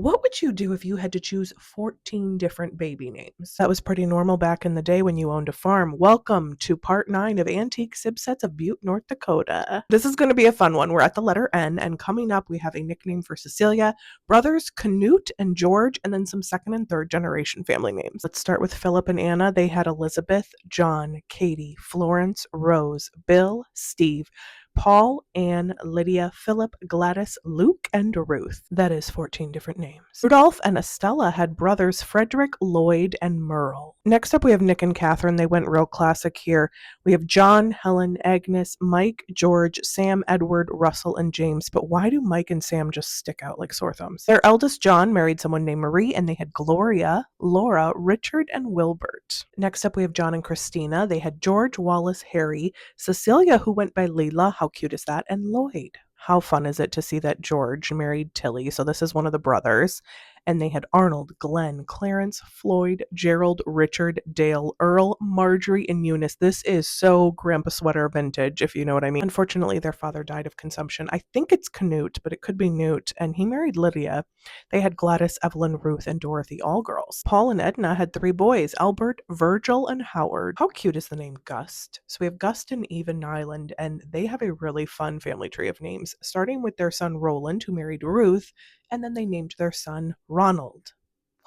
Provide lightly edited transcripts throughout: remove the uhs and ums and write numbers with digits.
What would you do if you had to choose 14 different baby names? That was pretty normal back in the day when you owned a farm. Welcome to part 9 of Antique Sibsets of Butte, North Dakota. This is going to be a fun one. We're at the letter N, and coming up, we have a nickname for Cecilia, brothers Knute and George, and then some second and third generation family names. Let's start with Philip and Anna. They had Elizabeth, John, Katie, Florence, Rose, Bill, Steve, Paul, Anne, Lydia, Philip, Gladys, Luke, and Ruth. That is 14 different names. Rudolph and Estella had brothers Frederick, Lloyd, and Merle. Next up, we have Nick and Catherine. They went real classic here. We have John, Helen, Agnes, Mike, George, Sam, Edward, Russell, and James. But why do Mike and Sam just stick out like sore thumbs? Their eldest, John, married someone named Marie, and they had Gloria, Laura, Richard, and Wilbert. Next up, we have John and Christina. They had George, Wallace, Harry, Cecilia, who went by Leila. How cute is that? And Lloyd. How fun is it to see that George married Tilly? So this is one of the brothers. And they had Arnold, Glenn, Clarence, Floyd, Gerald, Richard, Dale, Earl, Marjorie, and Eunice. This is so Grandpa Sweater vintage, if you know what I mean. Unfortunately, their father died of consumption. I think it's Knute, but it could be Newt. And he married Lydia. They had Gladys, Evelyn, Ruth, and Dorothy, all girls. Paul and Edna had 3 boys, Albert, Virgil, and Howard. How cute is the name Gust? So we have Gust and Eve and Nyland, and they have a really fun family tree of names, starting with their son Roland, who married Ruth, and then they named their son Ronald.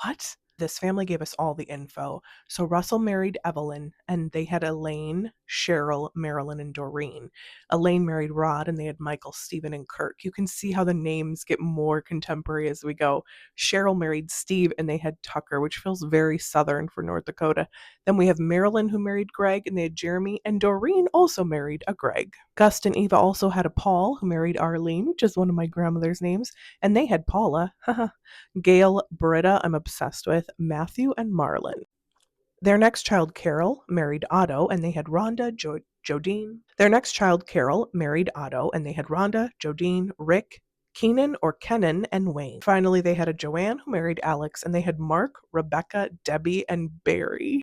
What? This family gave us all the info. So Russell married Evelyn, and they had Elaine, Cheryl, Marilyn, and Doreen. Elaine married Rod, and they had Michael, Stephen, and Kirk. You can see how the names get more contemporary as we go. Cheryl married Steve, and they had Tucker, which feels very southern for North Dakota. Then we have Marilyn, who married Greg, and they had Jeremy, and Doreen also married a Greg. Gust and Eva also had a Paul, who married Arlene, which is one of my grandmother's names, and they had Paula. Gail, Britta, I'm obsessed with, Matthew, and Marlon. Their next child, Carol, married Otto, and they had Rhonda, Jodine. Their next child, Carol, married Otto, and they had Rhonda, Jodine, Rick, Keenan or Kenan, and Wayne. Finally, they had a Joanne who married Alex, and they had Mark, Rebecca, Debbie, and Barry.